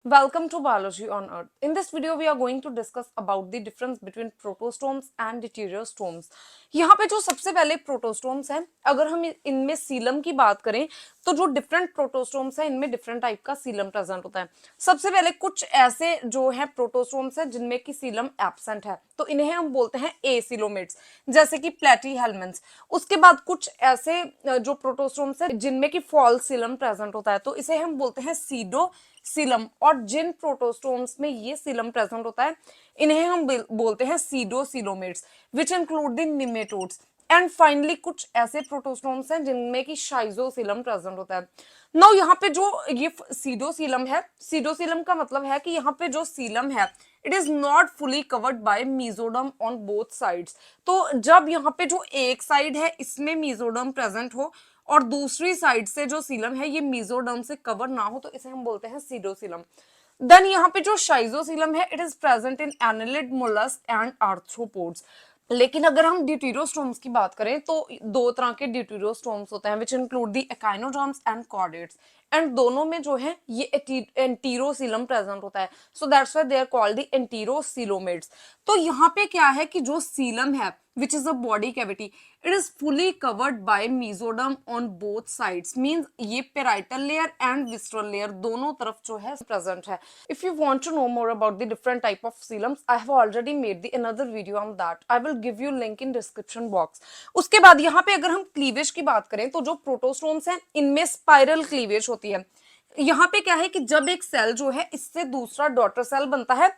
Welcome to Biology on Earth. In this video, we are going to discuss about the difference between protostomes and deuterostomes. यहाँ पे जो सबसे पहले protostomes हैं, अगर हम इनमें सीलम की बात करें तो जो डिफरेंट प्रोटोस्टोम्स हैं इनमें डिफरेंट टाइप का सीलम प्रेजेंट होता है। सबसे पहले कुछ ऐसे जो है प्रोटोस्टोम्स हैं जिनमें की सीलम एब्सेंट है, तो इन्हें हम बोलते हैं एसिलोमेट्स, जैसे कि प्लेटीहेल्मिन्थ्स। उसके बाद कुछ ऐसे जो प्रोटोस्टोम्स हैं जिनमें की फॉल्स सीलम प्रेजेंट होता है, तो इसे हम बोलते हैं सीडो सीलम। और जिन प्रोटोस्टोम्स में ये सीलम प्रेजेंट होता है इन्हें हम बोलते हैं pseudocoelomates, which include the nematodes. And finally कुछ ऐसे प्रोटोस्टोम्स हैं जिनमें की शाइजोसीलम प्रेजेंट होता है। नाउ यहाँ पे जो ये सीडोसीलम है, सीडोसीलम का मतलब है कि यहाँ पे जो सीलम है it is not fully covered by mesoderm on both sides. तो जब यहाँ पे जो एक साइड है इसमें मीजोडम प्रेजेंट हो और दूसरी साइड से जो सीलम है ये मीजोडर्म से कवर ना हो, तो इसे हम बोलते हैं सीडोसीलम। देन यहाँ पे जो शाइजोसीलम है it is present in annelid mollusc and arthropods. लेकिन अगर हम ड्यूटेरोस्टोम्स की बात करें तो दो तरह के ड्यूटेरोस्टोम्स होते हैं, which include the echinoderms and chordates. And दोनों में जो है ये एंटीरोसीलम प्रेजेंट होता है, so that's why they are called the enterocoelomates. तो यहाँ पे क्या है कि जो सीलम है which is a body cavity, it is fully covered by mesoderm on both sides, means ये parietal layer and visceral layer दोनों तरफ जो है present है। If you want to know more about the different type of coelums, I have already made the another video on that. I will give you link in description box. उसके बाद यहाँ पे अगर हम क्लीवेज की बात करें तो जो प्रोटोस्टोम्स हैं इनमें स्पाइरल क्लीवेज होती है। यहाँ पे क्या है कि जब एक सेल जो है इससे दूसरा डॉटर सेल बनता है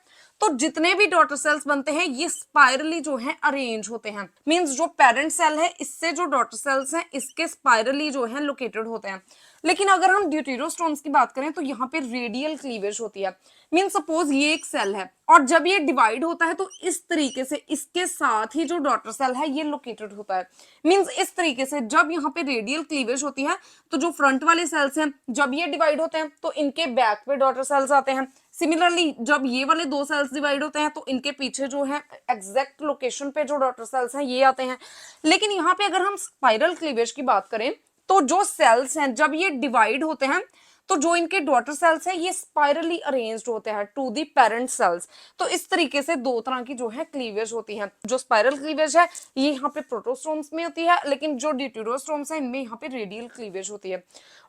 तो जितने भी डॉटर सेल्स बनते हैं ये स्पाइरली जो है अरेंज होते हैं। मींस जो पेरेंट सेल है इससे जो डॉटर सेल्स हैं इसके स्पाइरली जो है लोकेटेड होते हैं। लेकिन अगर हम ड्यूटेरोस्टोम्स की बात करें तो यहाँ पे रेडियल क्लीवेज होती है। मीन सपोज ये एक सेल है और जब ये डिवाइड होता है तो इस तरीके से इसके साथ ही जो डॉटर सेल है ये लोकेटेड होता है। मींस इस तरीके से जब यहाँ पे रेडियल क्लीवेज होती है तो जो फ्रंट वाले सेल्स हैं जब ये डिवाइड होते हैं तो इनके बैक पे डॉटर सेल्स आते हैं। सिमिलरली जब ये वाले दो सेल्स डिवाइड होते हैं तो इनके पीछे जो है एग्जैक्ट लोकेशन पे जो डॉटर सेल्स हैं ये आते हैं। लेकिन यहाँ पे अगर हम स्पाइरल क्लीवेज की बात करें तो जो सेल्स हैं जब ये डिवाइड होते हैं तो जो इनके डॉटर सेल्स हैं ये स्पाइरली अरेंज्ड होते हैं टू दी पेरेंट सेल्स। तो इस तरीके से दो तरह की जो है क्लीवेज होती है। जो स्पाइरल क्लीवेज है ये यहाँ पे प्रोटोस्टोम्स में होती है, लेकिन जो ड्यूटेरोस्टोम्स है इनमें यहाँ पे रेडियल क्लीवेज होती है।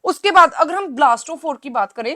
उसके बाद अगर हम ब्लास्टोफोर की बात करें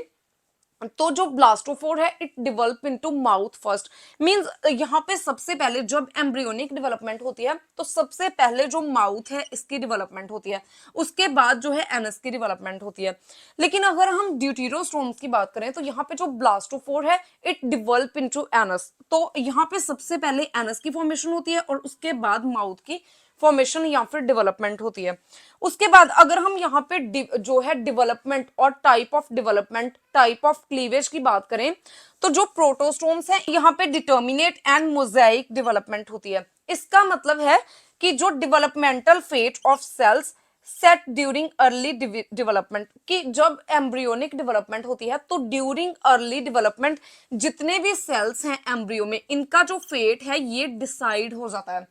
तो जो ब्लास्टोफोर है it develop into mouth first. Means यहाँ पे सबसे पहले जब एम्ब्रियोनिक डेवलपमेंट होती है तो सबसे पहले जो माउथ है इसकी डेवलपमेंट होती है, उसके बाद जो है एनस की डेवलपमेंट होती है। लेकिन अगर हम ड्यूटेरोस्टोम्स की बात करें तो यहाँ पे जो ब्लास्टोफोर है इट डिवेलप इनटू एनस। तो यहाँ पे सबसे पहले एनस की फॉर्मेशन होती है और उसके बाद माउथ की फॉर्मेशन या फिर डेवलपमेंट होती है। उसके बाद अगर हम यहाँ पे जो है डेवलपमेंट और type of development, type of cleavage की बात करें तो जो प्रोटोस्टोम्स हैं यहाँ पे डिटर्मिनेट एंड मोजाइक डेवलपमेंट होती है। इसका मतलब है कि जो developmental fate of cells set during early development, कि जब एम्ब्रियोनिक डेवलपमेंट होती है तो ड्यूरिंग अर्ली डेवलपमेंट जितने भी सेल्स हैं एम्ब्रियो में इनका जो फेट है ये डिसाइड हो जाता है।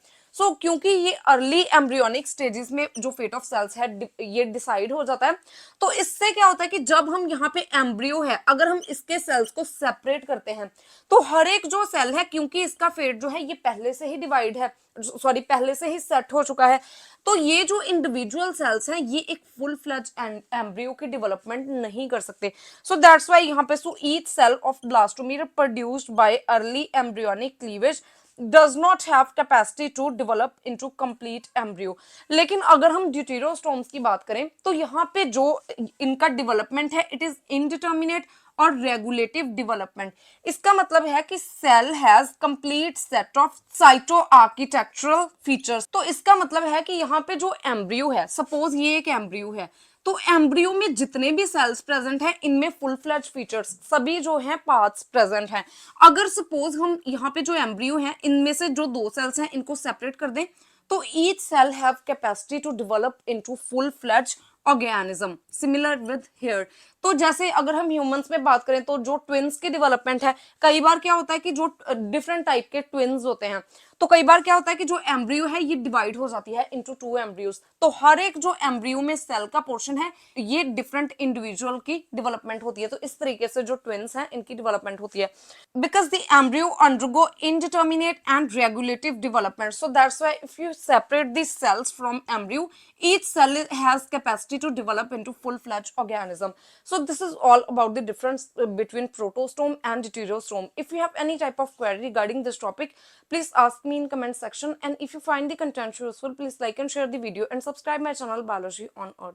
क्योंकि ये अर्ली एम्ब्रियोनिक स्टेजेस में जो फेट ऑफ सेल्स है ये डिसाइड हो जाता है, तो इससे क्या होता है कि जब हम यहाँ पे एम्ब्रियो है अगर हम इसके सेल्स को सेपरेट करते हैं तो हर एक जो सेल है क्योंकि इसका फेट जो है ये पहले से ही डिवाइड है, सॉरी पहले से ही सेट हो चुका है, तो ये जो इंडिविजुअल सेल्स हैं ये एक फुल फ्लेज एम्ब्रियो की डेवलपमेंट नहीं कर सकते। सो दैट्स वाई यहाँ पे each cell of blastomere produced by early embryonic cleavage does not have capacity to develop into complete embryo। लेकिन अगर हम ड्यूटेरोस्टोम्स की बात करें तो यहाँ पे जो इनका डेवलपमेंट है इट इज इनडिटर्मिनेट और रेगुलेटिव डेवलपमेंट। इसका मतलब है कि cell has complete set of cyto architectural features. तो इसका मतलब है कि यहाँ पे जो एम्ब्रियो है, सपोज ये एक एम्ब्रियो है, तो एम्ब्रियो में जितने भी सेल्स प्रेजेंट हैं इनमें फुल फ्लैज फीचर्स सभी जो हैं पार्ट्स प्रेजेंट हैं। अगर सपोज हम यहाँ पे जो एम्ब्रियो है इनमें से जो दो सेल्स हैं इनको सेपरेट कर दें तो each cell have capacity to develop into full fledged organism similar with hair. तो जैसे अगर हम ह्यूमंस में बात करें तो जो ट्विन्स की डेवलपमेंट है, कई बार क्या होता है कि जो डिफरेंट टाइप के ट्विन्स होते हैं, तो कई बार क्या होता है कि जो एम्ब्रियो है ये डिवाइड हो जाती है इनटू टू एम्ब्रियोज। तो हर एक जो एम्ब्रियो में सेल का पोर्शन है ये डिफरेंट इंडिविजुअल की डेवलपमेंट होती है। तो इस तरीके से जो ट्विन्स हैं इनकी डेवलपमेंट होती है, because the embryo undergo indeterminate and regulative development, so that's why if you separate the cells from embryo, each cell has capacity to develop into full-fledged organism. So this is all about the difference between protostome and deuteriostome. If you have any type of query regarding this topic, please ask me in comment section, and if you find the content useful, please like and share the video and subscribe my channel Biology on Earth.